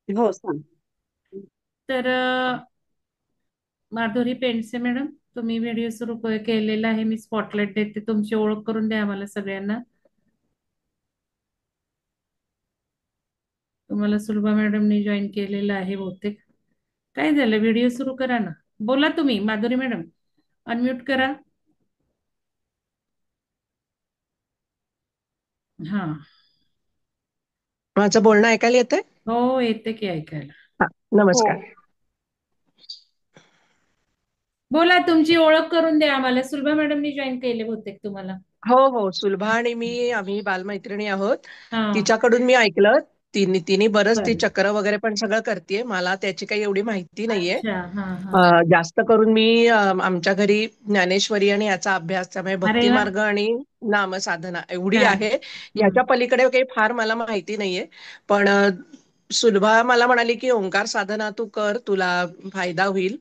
हो सांग. तर माधुरी पेंडसे मॅडम, तुम्ही व्हिडिओ सुरू केलेला आहे. मी स्पॉटलाइट देते, तुमची ओळख करून द्या आम्हाला सगळ्यांना. तुम्हाला सुलभा मॅडमनी जॉईन केलेलं आहे बहुतेक. काय झालं, व्हिडिओ सुरू करा ना. बोला तुम्ही माधुरी मॅडम, अनम्यूट करा. हा. माझं बोलणं ऐकायला येतंय? हो, येते की ऐकायला. हा, हो. नमस्कार. बोला, तुमची ओळख करून द्या आम्हाला. सुलभा मॅडमनी जॉईन केले बहुतेक तुम्हाला. हो हो, सुलभा आणि मी आम्ही बालमैत्रिणी आहोत. हा. तिच्याकडून मी ऐकलं. तिने तिने बरंच ती बर. चक्र वगैरे पण सगळं करते. मला त्याची काही एवढी माहिती नाहीये. अच्छा. हा हा. जास्त करून मी आमच्या घरी ज्ञानेश्वरी आणि याचा अभ्यास, त्यामुळे अरे भक्ती वा. मार्ग आणि नामसाधना एवढी छान. आहे. हम्म. याच्या पलीकडे काही फार मला माहिती नाहीये. पण सुलभा मला म्हणाली की ओंकार साधना तू कर, तुला फायदा होईल.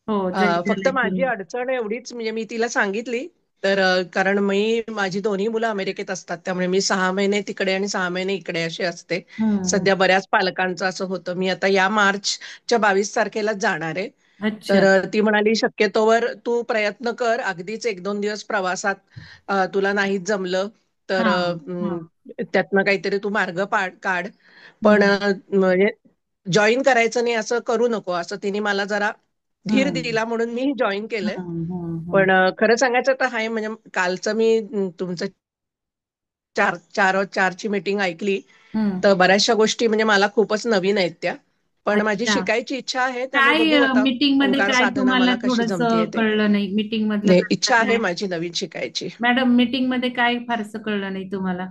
हो, जॉईन फक्त झाले माझी तुम्ही. अडचण एवढीच, म्हणजे मी तिला सांगितली. तर कारण माझी दोन्ही मुलं अमेरिकेत असतात, त्यामुळे मी 6 महिने तिकडे आणि 6 महिने इकडे अशी असते. हम्म. सध्या बऱ्याच पालकांचं असं होतं. मी आता या मार्चच्या 22 तारखेला जाणार आहे. अच्छा. तर ती म्हणाली शक्यतोवर तू प्रयत्न कर, अगदीच 1-2 दिवस प्रवासात तुला नाहीच जमलं तर हा हा. त्यातनं काहीतरी तू मार्ग काढ. पण हम्म. म्हणजे जॉईन करायचं नाही असं करू नको, असं तिने मला जरा धीर हम्म. दिला, म्हणून मी जॉईन केलंय. हम्म. पण खरं सांगायचं तर आहे, म्हणजे कालचं मी तुमचं चारची मीटिंग ऐकली. हम्म. तर बऱ्याचशा गोष्टी म्हणजे मला खूपच नवीन आहेत त्या. पण माझी अच्छा. शिकायची इच्छा आहे, त्यामुळे काय बघू आता मीटिंग मध्ये ओंकार काय साधना तुम्हाला मला कशी थोडस जमतीये ते. कळलं नाही? मीटिंग मधलं नाही, फारसं इच्छा आहे काय? माझी नवीन शिकायची. मॅडम, मीटिंग मध्ये काय फारसं कळलं नाही तुम्हाला,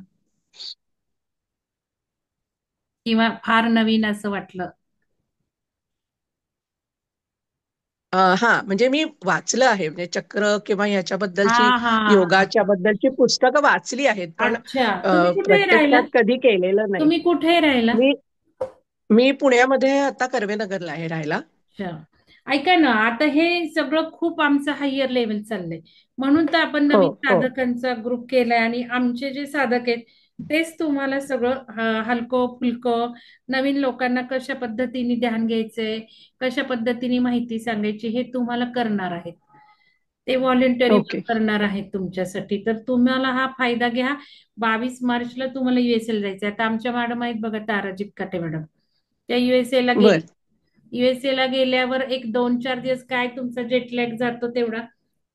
किंवा फार नवीन असं वाटलं? हा, म्हणजे मी वाचलं आहे, म्हणजे चक्र किंवा हा ह्याच्याबद्दलची, हा हा योगाच्या हा. बद्दलची पुस्तकं वाचली आहेत, पण अच्छा, तुम्ही कुठे राहिला? प्रत्यक्षात कधी केलेलं नाही. तुम्ही कुठे राहिला? मी मी पुण्यामध्ये आता कर्वेनगरला आहे राहायला. अच्छा. ऐका ना, आता हे सगळं खूप आमचं हायर लेवल चाललंय, म्हणून तर आपण हो नवीन हो. साधकांचा ग्रुप केलाय. आणि आमचे जे साधक आहेत तेच तुम्हाला सगळं हलकं फुलकं, नवीन लोकांना कशा पद्धतीने ध्यान घ्यायचंय, कशा पद्धतीने माहिती सांगायची, हे तुम्हाला करणार आहेत. ते व्हॉलेंटरी ओके. करणार आहेत तुमच्यासाठी. तर तुम्हाला हा फायदा घ्या. 22 मार्चला तुम्हाला युएसए ला जायचं. आता आमच्या मॅडम आहेत बघा, तारा जिटकाटे मॅडम, त्या युएसए ला बर. गेल्या. युएसए ला गेल्यावर एक 2-4 दिवस काय तुमचा जेटलॅग जातो तेवढा,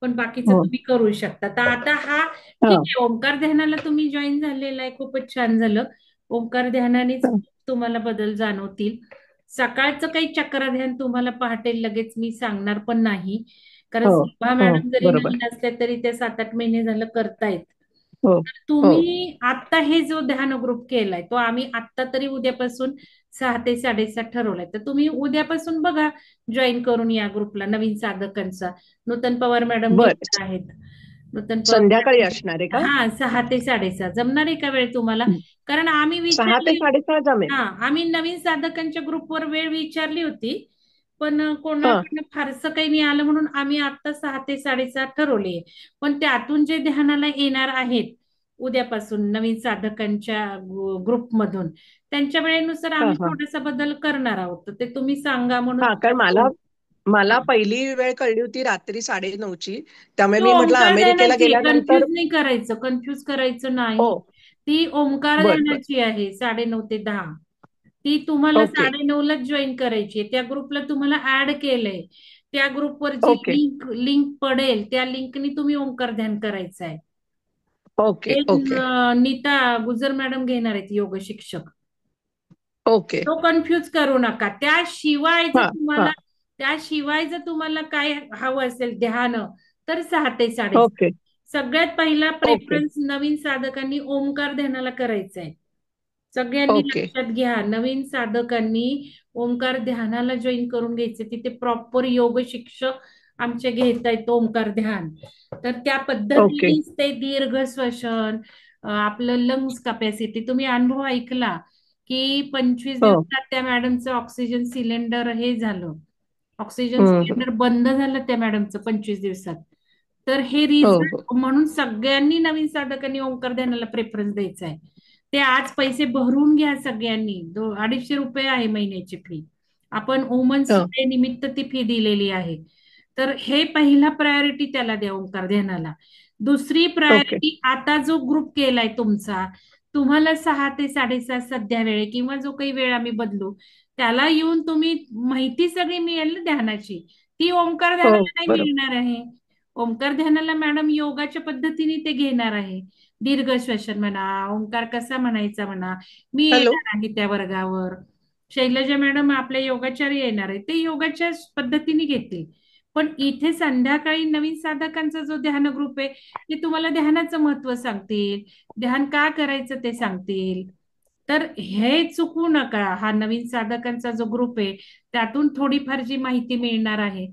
पण बाकीचं हो. तुम्ही करू शकता. तर आता हा ठीक हा. आहे, ओंकार ध्यानाला तुम्ही जॉईन झालेला आहे, खूपच छान झालं. ओंकार ध्यानानेच तुम्हाला बदल जाणवतील. सकाळचं काही चक्र ध्यान तुम्हाला पहाटे लगेच मी सांगणार पण नाही, कारण हो सुभा हो. मॅडम जरी बरोबर. नवीन असल्या तरी त्या 7-8 महिने झालं करतायत. हो हो. तुम्ही आता हे जो ध्यान ग्रुप केलाय तो आम्ही आता तरी उद्यापासून 6 ते 7:30 ठरवलाय. तर तुम्ही उद्यापासून बघा, जॉईन करून या ग्रुपला नवीन साधकांचा. नूतन पवार मॅडम बर. घेणार आहेत. नूतन पवार संध्याकाळी मॅडम. असणार आहे का? हा, 6 ते 6:30 जमणार आहे का वेळ तुम्हाला? कारण आम्ही 6 ते विचारली. 6:30 जमेल. हा, आम्ही नवीन साधकांच्या ग्रुपवर वेळ विचारली होती, पण हा. कोणाकडनं फारसं काही नाही आलं, म्हणून आम्ही आता 6 ते 7:30 ठरवले. पण त्यातून जे ध्यानाला येणार आहेत उद्यापासून नवीन साधकांच्या ग्रुपमधून, त्यांच्या वेळेनुसार हा. आम्ही हा. थोडासा बदल करणार आहोत. तर ते तुम्ही सांगा म्हणून हा, कारण तुम्हाला मला फोन. मला पहिली वेळ कळली होती रात्री 9:30ची. त्यामुळे ती मी म्हटलं ओंकार अमेरिकेला ध्यानाची आहे, गेल्यानंतर. कन्फ्यूज नाही करायचं, कन्फ्यूज करायचं ओ. नाही. ती ओंकार बर बर. ध्यानाची आहे, 9:30 ते 10. ती तुम्हाला ओके 9:30लाच जॉईन करायची आहे. त्या ग्रुपला तुम्हाला ऍड केलंय. त्या ग्रुपवर जी ओके लिंक लिंक पडेल त्या लिंकनी तुम्ही ओंकार ध्यान करायचं आहे. ओके ते ओके नीता गुजर मॅडम घेणार आहेत, योग शिक्षक. ओके. तो कन्फ्यूज करू नका. त्याशिवाय जर हा हा. तुम्हाला त्याशिवाय जर तुम्हाला काय हवं असेल ध्यान, तर 6 ते 6:30. ओके सगळ्यात पहिला ओके प्रेफरन्स नवीन साधकांनी ओंकार ध्यानाला करायचा आहे. सगळ्यांनी ओके लक्षात घ्या, नवीन साधकांनी ओंकार ध्यानाला जॉईन करून घ्यायचे. तिथे प्रॉपर योग शिक्षक आमचे घेत आहेत ओंकार ध्यान. तर त्या ओके. पद्धतीनेच ते दीर्घ श्वसन, आपलं लंग्स कॅपॅसिटी, तुम्ही अनुभव ऐकला की 25 हो. दिवसात त्या मॅडमचं ऑक्सिजन सिलेंडर हे झालं. ऑक्सिजन हम्म. सिलेंडर बंद झालं त्या मॅडमचं 25 दिवसात. तर हे हो हो. रिझल्ट म्हणून सगळ्यांनी नवीन साधकांनी ओंकार ध्यानाला प्रेफरन्स द्यायचा आहे. ते आज पैसे भरून घ्या सगळ्यांनी. 250 रुपये आहे महिन्याची फी. आपण वुमन्स हो. डे निमित्त ती फी दिलेली आहे. तर हे पहिला प्रायोरिटी त्याला द्या ओंकार ध्यानाला. दुसरी ओके. प्रायोरिटी, आता जो ग्रुप केलाय तुमचा, तुम्हाला 6 ते 7:30 सध्या वेळ आहे, किंवा जो काही वेळ आम्ही बदलू त्याला येऊन तुम्ही, माहिती सगळी मिळेल ना ध्यानाची, ती ओंकार हो, ध्यानाला नाही बरोबर. मिळणार आहे. ओंकार ध्यानाला मॅडम योगाच्या पद्धतीने ते घेणार आहे. दीर्घ श्वसन म्हणा, ओंकार कसा म्हणायचा म्हणा. मी हॅलो. येणार आहे त्या वर्गावर. शैलजा मॅडम आपले योगाचार्य येणार आहे, ते योगाच्या पद्धतीने घेतील. पण इथे संध्याकाळी नवीन साधकांचा जो ध्यान ग्रुप आहे, ते तुम्हाला ध्यानाचं महत्व सांगतील, ध्यान का करायचं ते सांगतील. तर हे चुकू नका. हा नवीन साधकांचा जो ग्रुप आहे, त्यातून थोडीफार जी माहिती मिळणार आहे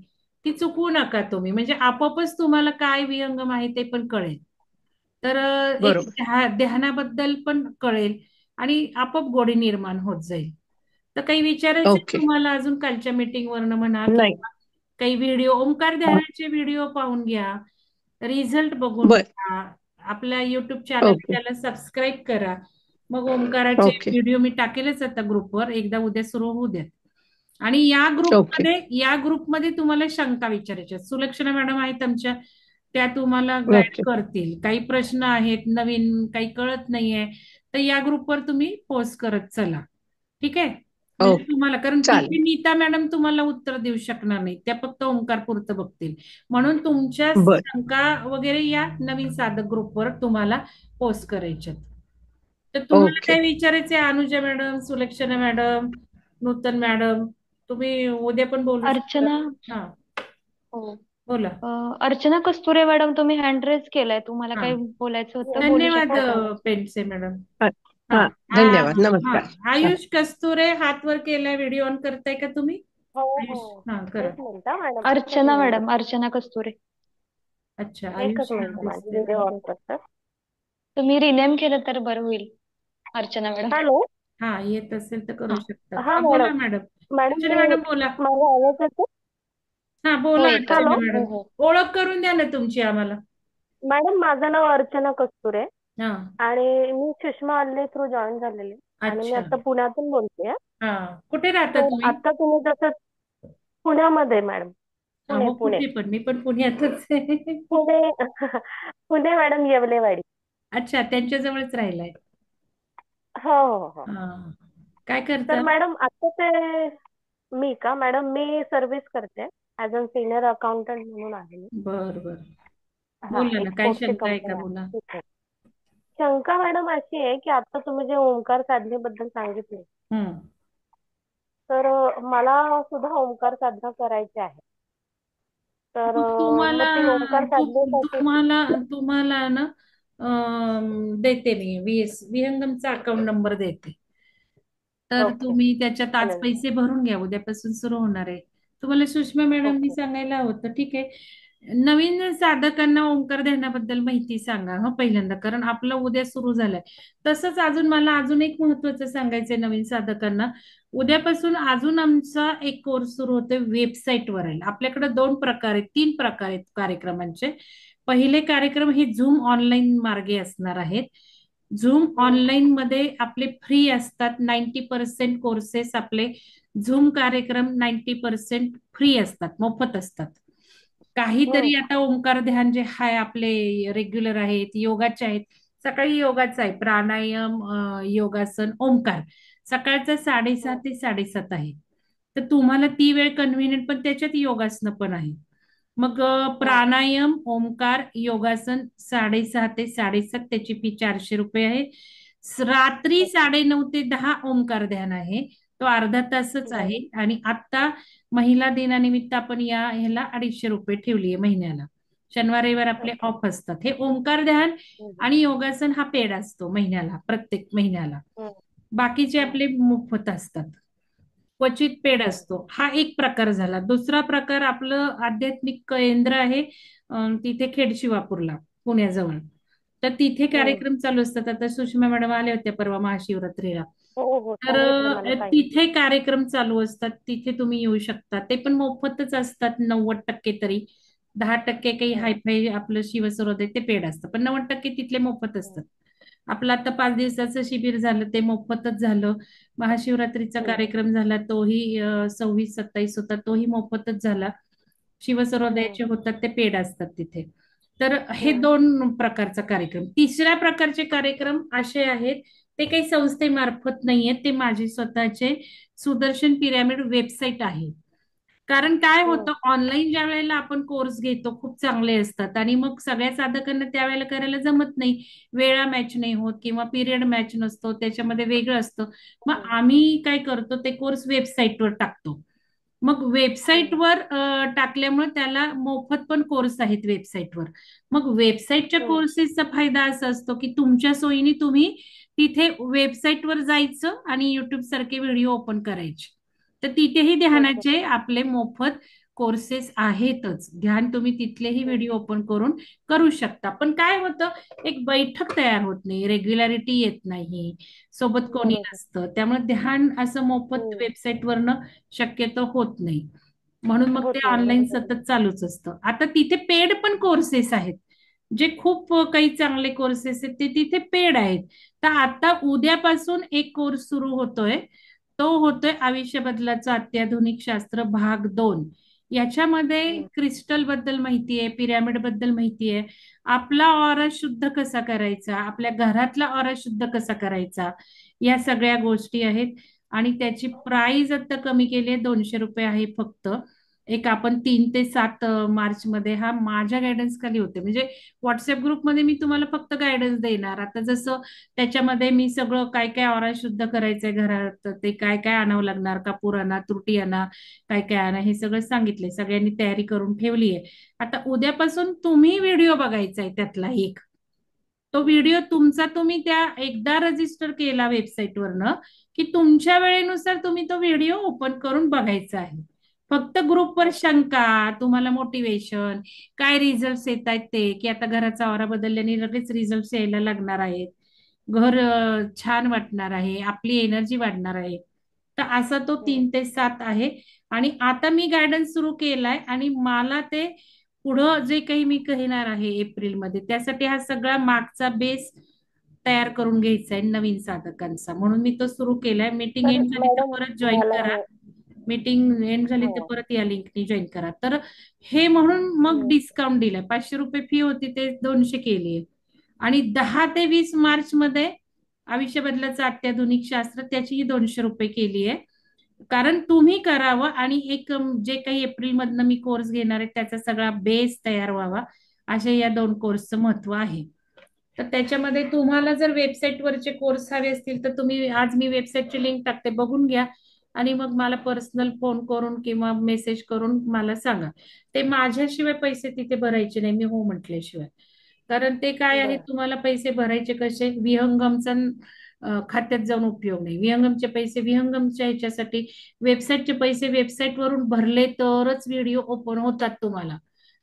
ती चुकवू नका तुम्ही. म्हणजे आपोआपच तुम्हाला काय विहंगम आहे ते पण कळेल. तर एक बरोबर. ध्यानाबद्दल पण कळेल आणि आपोआप गोडी निर्माण होत जाईल. तर काही विचारायचं ओके. तुम्हाला अजून कालच्या मीटिंग वरनं म्हणा, नाही. किंवा काही व्हिडिओ, ओंकार ध्यानाचे व्हिडिओ पाहून घ्या, रिझल्ट बघून बर. घ्या. आपल्या युट्यूब चॅनल ओके. त्याला सबस्क्राईब करा. मग ओंकाराचे ओके. व्हिडिओ मी टाकेलच आता ग्रुपवर, एकदा उद्या सुरू होऊ द्या. आणि ओके. या ग्रुपमध्ये तुम्हाला शंका विचारायच्या आहेत. सुलक्षणा मॅडम आहेत आमच्या, त्या तुम्हाला गाईड ओके. करतील. काही प्रश्न आहेत नवीन, काही कळत नाहीये, तर या ग्रुपवर तुम्ही पोस्ट करत चला. ठीक आहे. म्हणजे ओके. तुम्हाला, कारण चालेल. इथे नीता मॅडम तुम्हाला उत्तर देऊ शकणार नाही, त्या फक्त ओंकार पुरतं बघतील. म्हणून तुमच्या बर. शंका वगैरे या नवीन साधक ग्रुपवर तुम्हाला पोस्ट करायच्यात. तर तुम्हाला ओके. काय विचारायचे अनुजा मॅडम, सुलक्षणा मॅडम, नूतन मॅडम, तुम्ही उद्या पण बोलू शकता. अर्चना. हा, हो. बोला. अ, अर्चना कस्तुरे मॅडम, तुम्ही हँड रेज केलाय, तुम्हाला हा, काही बोलायचं होतं, बोलू धन्यवाद शकता का? पेंडसे मॅडम. हा. हा, हा, धन्यवाद. हा, नमस्कार. हा. आयुष कस्तुरे हात वर केलाय, व्हिडिओ ऑन करताय का तुम्ही? हो आयुष, हो. हा करा. एक मिनिट हा मॅडम, एकच अर्चना मिनिट. मॅडम, अर्चना कस्तुरे. अच्छा, एकच आयुष मिनिट नाव माझी दिसतंय. व्हिडिओ ऑन करतात. तुम्ही रिनेम केलं तर बरं होईल, अर्चना मॅडम. हॅलो. हा, येत असेल तर हा. करू शकतात. हा हा, मॅडम. बोला मॅडम. मॅडम अर्चना मी, मॅडम बोला. माझा आवाज येतो? हा, हो, बोला येतोय. अर्चना हॅलो. हो मॅडम. हो. ओळख करून द्या ना तुमची आम्हाला. मॅडम माझं नाव अर्चना कस्तुरे हा. आणि मी सुषमा अल्ले थ्रू जॉईन झालेली आणि मी अच्छा. आता पुण्यातून बोलते. हा, कुठे राहता तर तुम्ही? आता तुम्ही जसं, पुण्यामध्ये मॅडम. हा, पुणे मग पुणे कुठे पण, मी पण पुण्यातच आहे. पुणे. पुणे मॅडम, येवलेवाडी. अच्छा, त्यांच्या जवळच राहिलाय. हो हो हो. हा, काय तर करता? मॅडम आता ते, मी का मॅडम, मी सर्व्हिस करते ऍज अ सिनियर अकाउंटंट म्हणून आहे मी. बर बर, हा, बोला ना, काय एक्सपोर्टची शंका आहे का, कंपनी आहे. बोला. ठीक आहे. शंका मॅडम अशी आहे की आता तुम्ही जे ओंकार साधनेबद्दल सांगितले, हम्म. तर मला सुद्धा ओंकार साधना करायची आहे. तर मग तुम्हाला मग ते ओंकार साधनेसाठी. तुम्हाला तुम्हाला ना, देते मी विहंगमचा अकाउंट नंबर देते. तर ओके, तुम्ही त्याच्यात आज चालेल. पैसे भरून घ्या, उद्यापासून सुरू होणार आहे. तुम्हाला सुषमा मॅडमनी ओके. सांगायला होतं. ठीक आहे. नवीन साधकांना ओंकार ध्यानाबद्दल माहिती सांगा हा पहिल्यांदा, कारण आपलं उद्या सुरू झालंय. तसंच अजून एक महत्वाचं सांगायचंय नवीन साधकांना. उद्यापासून अजून आमचा एक कोर्स सुरू होतोय, वेबसाईटवर आहे. आपल्याकडे 2 प्रकार आहेत, 3 प्रकार आहेत कार्यक्रमांचे. पहिले कार्यक्रम हे झूम ऑनलाईन मार्गे असणार आहेत. झूम हम्म. ऑनलाईन मध्ये आपले फ्री असतात. 90% कोर्सेस आपले झूम कार्यक्रम 90% फ्री असतात, मोफत असतात. हम्म. काहीतरी आता ओंकार ध्यान जे आहे आपले रेग्युलर आहेत, योगाचे आहेत. सकाळी योगाचं आहे, प्राणायाम, योगासन, ओंकार. सकाळचं 6:30 हम्म. ते 7:30 आहे. तर तुम्हाला ती वेळ कन्व्हिनियंट, पण त्याच्यात योगासनं पण आहे. मग हम्म. प्राणायाम, ओंकार, योगासन 6:30 ते 7:30, त्याची फी 400 रुपये आहे. रात्री ओके. 9:30 ते 10 ओंकार ध्यान आहे, तो अर्धा तासच बरं. आहे. आणि आता महिला दिनानिमित्त आपण ह्याला 250 रुपये ठेवली आहे महिन्याला. शनिवार रविवार आपले ओके. ऑफ असतात. हे ओंकार ध्यान हम्म. आणि योगासन हा पेड असतो महिन्याला, प्रत्येक महिन्याला. हम्म. बाकीचे हम्म. आपले मोफत असतात, क्वचित पेड बरं. असतो. हा एक प्रकार झाला. दुसरा प्रकार आपलं आध्यात्मिक केंद्र आहे, तिथे खेडशिवापूरला, पुण्याजवळ. तर तिथे हम्म. कार्यक्रम चालू असतात. आता सुषमा मॅडम आल्या होत्या परवा महाशिवरात्रीला. हो हो, तर सांगितलं मला ताई. तिथे कार्यक्रम चालू असतात, तिथे तुम्ही येऊ शकता. ते पण मोफतच असतात 90% तरी. 10% काही हम्म. हायफाय आपलं शिवसरोद आहे ते पेड असतं, पण 90% तिथले मोफत हम्म. असतात. आपलं आता 5 दिवसाचं शिबिर झालं ते मोफतच झालं. महाशिवरात्रीचा हम्म, कार्यक्रम झाला तोही 26-27 होता, तोही मोफतच झाला. हम्म, शिवसर्वोदयाचे होतात ते पेड असतात तिथे. तर हे हम्म, 2 प्रकारचा कार्यक्रम. तिसऱ्या प्रकारचे कार्यक्रम असे आहेत, ते काही संस्थेमार्फत नाहीये, ते माझे स्वतःचे सुदर्शन पिरॅमिड वेबसाईट आहे. कारण काय हम्म, होतं, ऑनलाईन ज्या वेळेला आपण कोर्स घेतो खूप चांगले असतात आणि मग सगळ्या साधकांना त्यावेळेला करायला जमत नाही. वेळा मॅच नाही होत किंवा पिरियड मॅच नसतो, त्याच्यामध्ये वेगळं असतं. मग हम्म, आम्ही काय करतो, ते कोर्स वेबसाईटवर टाकतो. मग हम्म, वेबसाईटवर टाकल्यामुळे त्याला मोफत पण कोर्स आहेत वेबसाईटवर. मग वेबसाईटच्या हम्म, कोर्सेसचा फायदा असा असतो की तुमच्या सोयीने तुम्ही तिथे वेबसाईटवर जायचं आणि युट्यूब सारखे व्हिडिओ ओपन करायचे. तर तिथेही ओके. ध्यानाचे आपले मोफत कोर्सेस आहेतच. ध्यान तुम्ही तिथलेही हम्म, व्हिडिओ ओपन करून करू शकता. पण काय होतं, एक बैठक तयार होत नाही, रेग्युलॅरिटी येत नाही, सोबत कोणी बरोबर. नसतं, त्यामुळे ध्यान असं मोफत हम्म, वेबसाईटवरनं शक्यतो होत नाही. म्हणून मग होत ते नाही, ऑनलाईन बरोबर आहे. सतत चालूच असतं. आता तिथे पेड पण कोर्सेस आहेत, जे खूप काही चांगले कोर्सेस आहेत ते तिथे पेड आहेत. तर आता उद्यापासून एक कोर्स सुरू होतोय, तो होतोय आयुष्य बदलाचं अत्याधुनिक शास्त्र भाग 2. याच्यामध्ये हम्म, क्रिस्टल बद्दल माहिती आहे, पिरॅमिड बद्दल माहिती आहे, आपला ऑरा शुद्ध कसा करायचा, आपल्या घरातला ऑरा शुद्ध कसा करायचा, या सगळ्या गोष्टी आहेत. आणि त्याची प्राइस आता कमी केली आहे, ₹200 आहे फक्त. एक आपण 3 ते 7 मार्च मध्ये, हा माझ्या गायडन्स खाली होते, म्हणजे व्हॉट्सअप ग्रुपमध्ये मी तुम्हाला फक्त गायडन्स देणार. आता जसं त्याच्यामध्ये मी सगळं काय काय ऑरा शुद्ध करायचंय घरात, ते काय काय आणावं लागणार, कापूर आणा, त्रुटी आणा, काय काय आणा, हे सगळं सांगितलंय. सगळ्यांनी तयारी करून ठेवली आहे. आता उद्यापासून तुम्ही व्हिडिओ बघायचा आहे त्यातला एक. तो हम्म, व्हिडिओ तुमचा तुम्ही त्या एकदा रजिस्टर केला वेबसाईटवरनं की तुमच्या वेळेनुसार तुम्ही तो व्हिडिओ ओपन करून बघायचा आहे. फक्त ग्रुपवर ओके. शंका, तुम्हाला मोटिवेशन, काय रिझल्ट येत आहेत ते, की आता घराचा ऑरा बदलल्याने लगेच रिझल्ट यायला लागणार आहेत, घर छान वाटणार आहे, आपली एनर्जी वाढणार आहे. तर असा तो हम्म, 3 ते 7 आहे. आणि आता मी गायडन्स सुरू केलाय आणि मला ते पुढं जे काही मी कहणार आहे एप्रिलमध्ये, त्यासाठी हा सगळा मागचा बेस तयार करून घ्यायचा आहे नवीन साधकांचा. म्हणून मी तो सुरू केलाय. मीटिंग तर एंड झाली तर मॅडम परत जॉईन मला करा. मीटिंग एंड झाली तर हो. परत या लिंकनी जॉईन करा. तर हे म्हणून मग हम्म, डिस्काउंट दिलाय. ₹500 फी होती, ते 200 केली आहे. आणि 10 ते 20 मार्च मध्ये आयुष्य बदलाचं अत्याधुनिक शास्त्र, त्याचीही ₹200 केली आहे. कारण तुम्ही करावं आणि एक जे काही एप्रिल मधनं मी कोर्स घेणार आहे त्याचा सगळा बेस तयार व्हावा, असे या 2 कोर्सचं महत्व आहे. तर त्याच्यामध्ये तुम्हाला जर वेबसाईटवरचे कोर्स हवे असतील तर तुम्ही, आज मी वेबसाईटची लिंक टाकते, बघून घ्या. आणि मग मला पर्सनल फोन करून किंवा मेसेज करून मला सांगा. ते माझ्याशिवाय पैसे तिथे भरायचे नाही, मी हो म्हटल्याशिवाय. कारण ते काय आहे, बरं. तुम्हाला पैसे भरायचे कसे, विहंगमचा खात्यात जाऊन उपयोग नाही. विहंगमचे पैसे विहंगमच्या ह्याच्यासाठी, वेबसाईटचे पैसे वेबसाईट वरून भरले तरच व्हिडिओ ओपन होतात तुम्हाला,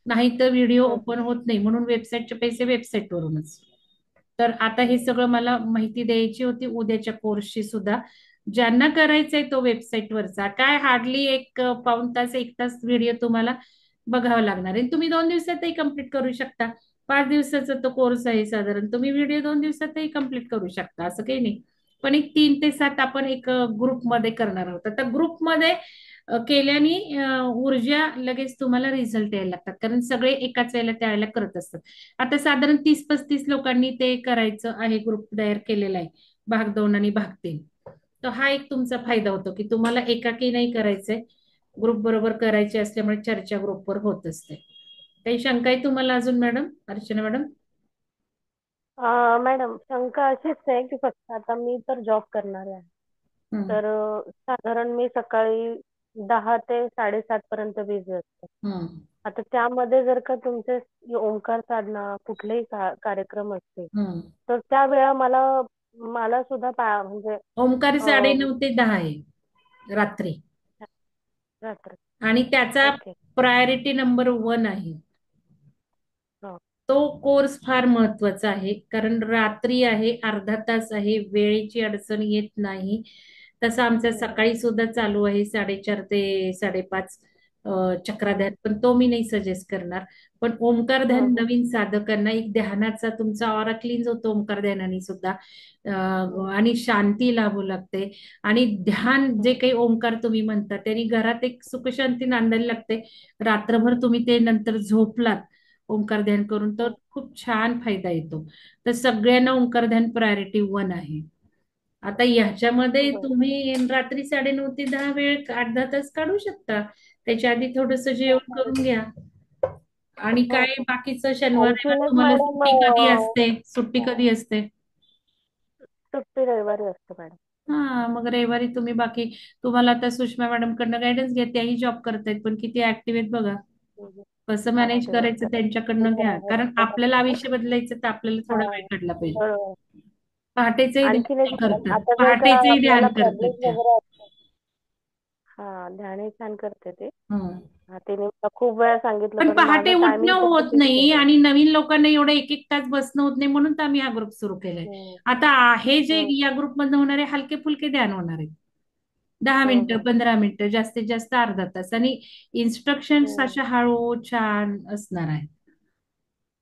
नाही तर व्हिडिओ हम्म, ओपन होत नाही. म्हणून वेबसाईटचे पैसे वेबसाईट वरूनच. तर आता हे सगळं मला माहिती द्यायची होती उद्याच्या कोर्सची सुद्धा. ज्यांना करायचंय तो वेबसाईट वरचा, काय हार्डली एक पाऊण तास 1 तास व्हिडिओ तुम्हाला बघावा लागणार आहे. तुम्ही 2 दिवसातही कम्प्लीट करू शकता. 5 दिवसाचा तो कोर्स आहे साधारण, तुम्ही व्हिडिओ 2 दिवसातही कम्प्लीट करू शकता, असं काही नाही. पण एक 3 ते 7 आपण एक ग्रुपमध्ये करणार आहोत. आता ग्रुपमध्ये केल्याने ऊर्जा लगेच तुम्हाला रिझल्ट यायला लागतात, कारण सगळे एकाच वेळेला त्यावेळेला करत असतात. आता साधारण 30-35 लोकांनी ते करायचं आहे, ग्रुप तयार केलेला आहे, भाग 2 आणि भाग 3. तर हा एक तुमचा फायदा होतो की तुम्हाला एकाकी नाही करायचंय, ग्रुप बरोबर करायचे असल्यामुळे चर्चा ग्रुपवर होत असते. काही शंका आहे तुम्हाला अजून मॅडम, अर्चना मॅडम? मॅडम शंका अशीच आहे की फक्त आता मी तर जॉब करणार आहे. हम्म, तर साधारण मी सकाळी 10 ते 7:30 पर्यंत बिझी असते. हम्म, आता त्यामध्ये जर का तुमचे ओंकार साधना कुठलेही कार्यक्रम असतील हम्म. तर त्या वेळा मला मला सुद्धा म्हणजे ओमकार अ, 9:30 ते 10 आहे रात्री. रात्र. आणि त्याचा ओके. प्रायोरिटी नंबर 1 आहे. हो. तो कोर्स फार महत्वाचा आहे, कारण रात्री आहे, अर्धा तास आहे, वेळेची अडचण येत नाही. तसं आमचं हम्म, सकाळी सुद्धा चालू आहे 4:30 ते 5:30. चक्राध्यान, पण तो मी नाही सजेस्ट करणार. पण ओंकार ध्यान हम्म, नवीन साधकांना एक ध्यानाचा तुमचा ऑरा क्लीन्स होतो ओंकार ध्यानाने सुद्धा. आणि शांती लाभू लागते. आणि ध्यान जे काही ओंकार तुम्ही म्हणता त्यांनी घरात एक सुखशांती नांदायला लागते. रात्रभर तुम्ही ते नंतर झोपलात ओंकार ध्यान करून तर हम्म, खूप छान फायदा येतो. तर सगळ्यांना ओंकार ध्यान प्रायोरिटी 1 आहे. आता ह्याच्यामध्ये बरं. तुम्ही रात्री 9:30 ते 10 वेळ 8-10 तास काढू शकता. त्याच्या आधी थोडस हो जेवण करून घ्या. आणि हो काय हो. बाकीचं शनिवार रविवार आणखीन एक तुम्हाला मॅडम सुट्टी कधी असते? सुट्टी कधी असते? सुट्टी रविवारी असते मॅडम. हा, मग रविवारी तुम्ही बाकी तुम्हाला आता सुषमा मॅडम कडनं गायडन्स घ्या. त्याही जॉब करतायत पण किती ऍक्टिव्ह आहेत बघा. हम्म. कसं मॅनेज ऍक्टिव्ह करायचं असतात. त्यांच्याकडनं घ्या. कारण आपल्याला आयुष्य बदलायचं तर आपल्याला थोडा वेळ हा, काढला पाहिजे. बरोबर. पहाटेचंही आणखीन एक ध्यान मॅडम, करतात, आता जर का पहाटेचंही आपल्याला ध्यान करतात प्रॉब्लेम त्या. वगैरे असतो, हा ध्यानही छान करते ते. हं. हा, तिने मला खूप वेळा सांगितलं पण पण पहाटे माझा उठणं टायमिंग होत कधीच नाही नाही. आणि नवीन लोकांना एवढं 1-1 तास बसणं होत नाही म्हणून तर आम्ही हा ग्रुप सुरू केलाय. हम्म, आता आहे जे हम्म, या ग्रुपमधनं होणारे हलके फुलके ध्यान होणार आहेत. दहा हम्म, मिनिटं हम्म, 15 मिनिटं जास्तीत जास्त अर्धा तास आणि इन्स्ट्रक्शन्स हम्म, अशा हळू छान असणार आहे.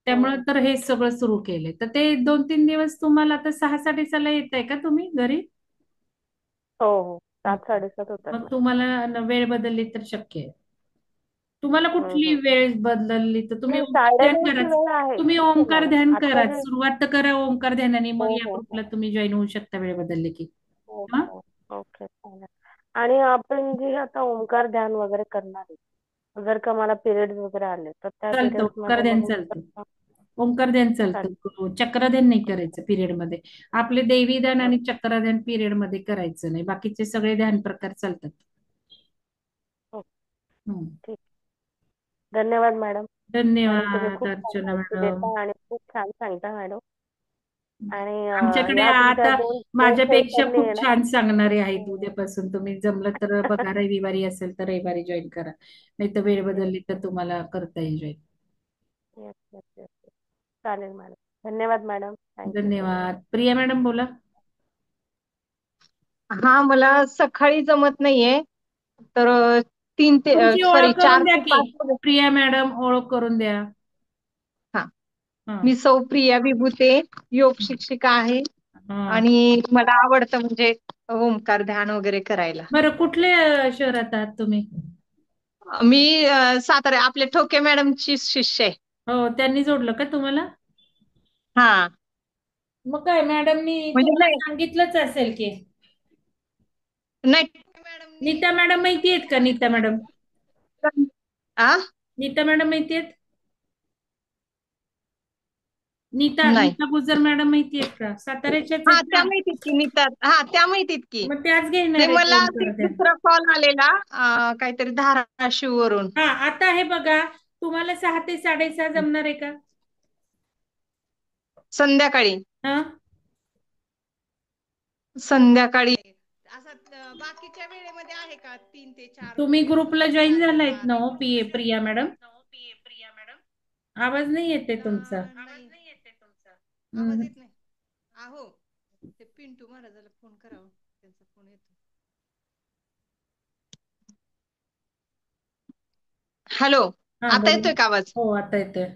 त्यामुळे हम्म. तर हे सगळं सुरू केलंय. तर ते 2-3 दिवस तुम्हाला आता 6-6:30 येत आहे का तुम्ही घरी? हो हो, हं. 7-7:30 होतात मग मॅडम. तुम्हाला वेळ बदलली तर शक्य आहे. तुम्हाला कुठली हम्म. वेळ बदलली तर तुम्ही नाही, ओंकार ध्यान 9:30 ची कराच. वेळ आहे, तुम्ही ठीक आहे ओंकार मॅडम. ध्यान आता करा, जे सुरुवात तर करा ओंकार ध्यानाने, हो मग या हो ग्रुपला हो तुम्ही जॉईन होऊ शकता वेळ बदलली की. हो हा, हो. ओके, चालेल. आणि आपण जे आता ओंकार ध्यान वगैरे करणार आहे, जर का मला पिरियड वगैरे आले तर त्या चालतं पिरियड्स ओंकार मध्ये ध्यान मग चालतं. ओंकार ध्यान चालतं. चालेल. चक्रध्यान नाही करायचं पिरियड मध्ये. आपले दैवी ध्यान बरं. आणि चक्रध्यान पिरियड मध्ये करायचं नाही. बाकीचे सगळे ध्यान प्रकार चालतात. हो, हं. ठीक. धन्यवाद मॅडम. आणि तुम्ही धन्यवाद खूप छान अर्चना माहिती मॅडम. देता आणि खूप छान सांगता मॅडम. आणि आमच्याकडे या तुमच्या आता दोन दोन माझ्यापेक्षा सेशननी आहे खूप ना. छान सांगणारे आहेत. हो. उद्यापासून तुम्ही जमलं तर बघा, रविवारी असेल तर रविवारी जॉईन करा. नाही तर वेळ येस बदलली तर तुम्हाला करता येईल जॉईन. Yes yes yes. चालेल मॅडम. धन्यवाद मॅडम. Thank you so much. धन्यवाद. प्रिया मॅडम बोला. हा, मला सकाळी जमत नाहीये, तर 3 ते तुमची सॉरी ओळख करून चार द्या ते की. पाच वगैरे. प्रिया मॅडम ओळख करून द्या. हा, हा. मी सौ प्रिया विभूते, योग शिक्षिका आहे. हा. आणि मला आवडतं म्हणजे ओंकार ध्यान वगैरे करायला. बरं, कुठल्या शहरात आहात तुम्ही? मी सातारा, आपल्या ठोके मॅडमची शिष्य आहे. हो, त्यांनी जोडलं का तुम्हाला? हा, मग काय मॅडमनी म्हणजे तुम्हाला सांगितलंच असेल की. नाही, ठोके मॅडमनी नीता मॅडम माहिती आहेत का? नीता मॅडम, आ नीता मॅडम माहिती आहेत? नीता नाही. नीता गुजर मॅडम माहिती आहेत का? साताऱ्याच्याच हा, आहेत त्या ना? माहितीत की नीता, हा त्या माहितीत की. मग त्याच ते घेणार आहेत मला ते ओंकार ध्यान. दुसरा कॉल आलेला, काहीतरी धाराशिव वरून. हा, आता हे बघा, तुम्हाला 6 ते 6:30 जमणार आहे का? संध्याकाळी. हा, संध्याकाळी असं बाकीच्या वेळेमध्ये आहे का? 3 ते 4 तुम्ही वगैरे असं, ग्रुपला जॉईन 4 ते 6. झालायत ना हो प्रिया मॅडम? आवाज नाही येते तुमचा. नाही, आवाज हम्म. येत नाही. आहो, ते पिंटू महाराजाला फोन करावा, त्यांचा फोन येतो. हॅलो, हा, आता बोला. येतोय का आवाज? हो, आता येतोय.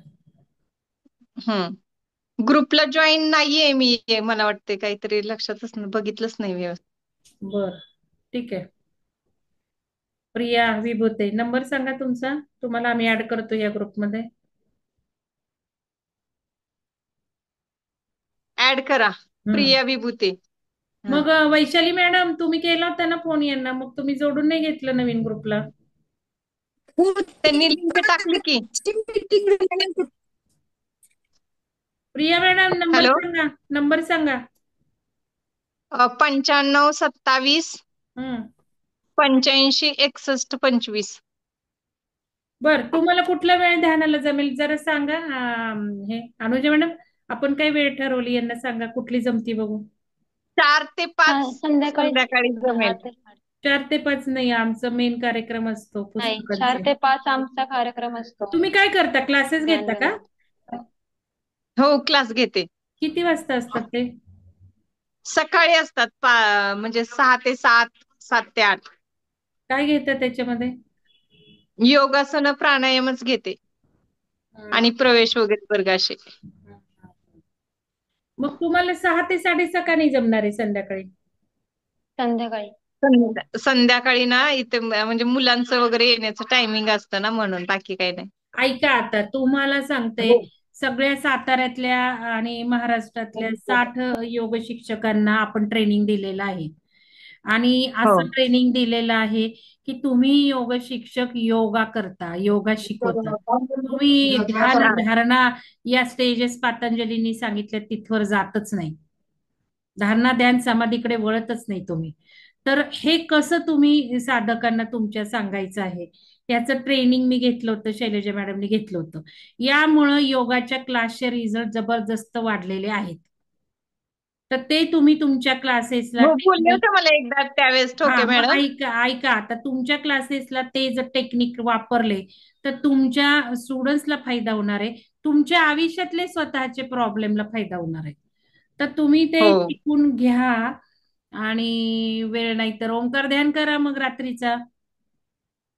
ग्रुपला जॉईन नाहीये मी, मला वाटते काहीतरी लक्षातच नाही, बघितलंच नाही व्यवस्थित. बर, ठीक आहे. प्रिया विभूते, नंबर सांगा तुमचा. तुम्हाला आम्ही ऍड करतो या ग्रुपमध्ये. ऍड करा, हम्म. प्रिया विभूते. मग वैशाली मॅडम, तुम्ही केला होता ना फोन यांना, मग तुम्ही जोडून नाही घेतलं नवीन ग्रुपला? हो, त्यांनी लिंक टाकली की. प्रिया मॅडम, नंबर हॅलो, सांगा. नंबर सांगा. 95 27 हम्म. 85 61 25. बर, तुम्हाला कुठला वेळ ध्यानाला जमेल जरा सांगा. हे अनुजा मॅडम, आपण काय वेळ ठरवली यांना सांगा, कुठली जमती बघू. 4 ते 5 संध्याकाळी संध्याकाळी 10 जमेल. ते 4 ते 5 नाही, आमचा मेन कार्यक्रम असतो नाही, 4 पुस्तकांचे. ते 5 आमचा कार्यक्रम असतो तुम्ही काय करता? क्लासेस ध्यान घेता का? घेण्याचा. हो, क्लास घेते. किती वाजता असतात ते? सकाळी असतात, म्हणजे 6 ते 7, 7 ते 8. काय घेतात त्याच्यामध्ये? योगासन प्राणायामच घेते आणि प्रवेश वगैरे वर्ग असे. मग तुम्हाला 6 ते 6:30 का नाही जमणार आहे संध्याकाळी? संध्याकाळी. संध्याकाळी ना इथे म्हणजे मुलांचं वगैरे येण्याचं टायमिंग असतं ना, म्हणून बाकी काही नाही. ऐका आता तुम्हाला सांगते, हो. सगळ्या साताऱ्यातल्या आणि महाराष्ट्रातल्या 60 योग शिक्षकांना आपण ट्रेनिंग दिलेलं आहे. आणि हो. असं ट्रेनिंग दिलेलं आहे की तुम्ही योग शिक्षक योगा करता, योगा शिकवता. तुम्ही ध्यान धारणा या स्टेजेस पतंजलींनी सांगितल्या तिथवर जातच नाही. धारणा ध्यान समाधीकडे वळतच नाही तुम्ही. तर हे कसं तुम्ही साधकांना तुमच्या सांगायचं आहे, याचं ट्रेनिंग मी घेतलं होतं, शैलजा मॅडमनी घेतलं होतं. यामुळं योगाच्या क्लासचे रिझल्ट जबरदस्त वाढलेले आहेत. तर ते तुम्ही तुमच्या क्लासेसला हो, बोलले टेक्निक, होते मला एकदा त्यावेळेस ठोके मग मॅडम. ऐका ऐका आता तुमच्या क्लासेसला ते जर टेक्निक वापरले तर तुमच्या स्टुडंट्सला फायदा होणार आहे, तुमच्या आयुष्यातले स्वतःचे प्रॉब्लेमला फायदा होणार आहे. तर तुम्ही ते हो. शिकून घ्या. आणि वेळ नाही तर ओंकार ध्यान करा मग रात्रीचा.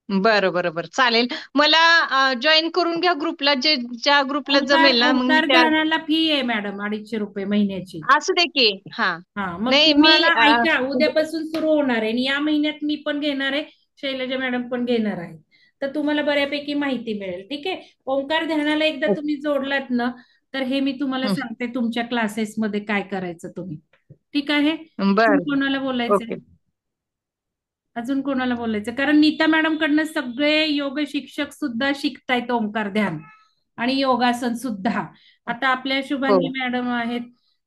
बरं बरं बरं, चालेल. मला जॉईन करून घ्या ग्रुपला, ज्या ग्रुपला ओंकार जमेल ना, मग मी ओंकार त्या. ध्यानाला फी आहे मॅडम 250 रुपये महिन्याची. असू दे की. हा. हा मग नाही मी तुम्हाला ऐका, उद्यापासून सुरू होणार आहे आणि या महिन्यात मी पण घेणार आहे, शैलजा मॅडम पण घेणार आहे. तर तुम्हाला बऱ्यापैकी माहिती मिळेल. ठीक आहे. ओंकार ध्यानाला एकदा तुम्ही जोडलात ना, तर हे मी तुम्हाला सांगते तुमच्या क्लासेसमध्ये काय करायचं तुम्ही. ठीक आहे. अजून बर. कोणाला बोलायचंय? ओके. अजून कोणाला बोलायचं? कारण नीता मॅडम कडनं सगळे योग शिक्षक सुद्धा शिकतायत ओंकार ध्यान आणि योगासन सुद्धा. आता आपल्या हो. शुभांगी मॅडम आहेत,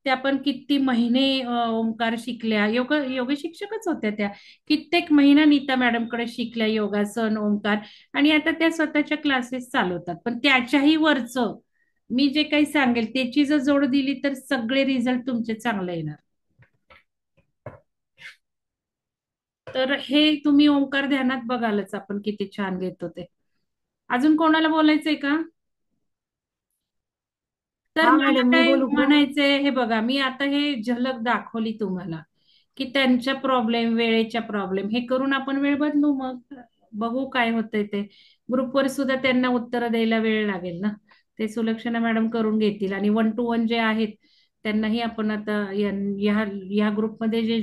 त्या पण किती महिने ओंकार शिकल्या, योग शिक्षकच होत्या त्या. कित्येक महिना नीता मॅडम कडे शिकल्या योगासन, ओंकार, आणि आता त्या स्वतःच्या क्लासेस चालवतात. पण त्याच्याही वरचं मी जे काही सांगेल त्याची जर जोड दिली तर सगळे रिझल्ट तुमचे चांगले येणार. तर हे तुम्ही ओंकार ध्यानात बघालच आपण किती छान घेतो ते. अजून कोणाला बोलायचंय का? तर हा मला मॅडम, मी काय बोलू का? म्हणायचंय, हे बघा मी आता हे झलक दाखवली तुम्हाला की त्यांच्या प्रॉब्लेम, वेळेच्या प्रॉब्लेम, हे करून आपण वेळ बदलू, मग बघू काय होतंय ते. ग्रुपवर सुद्धा त्यांना उत्तर द्यायला वेळ लागेल ना, ते सुलक्षणा मॅडम करून घेतील. आणि 1 to 1 जे आहेत त्यांनाही आपण आता या ग्रुपमध्ये जे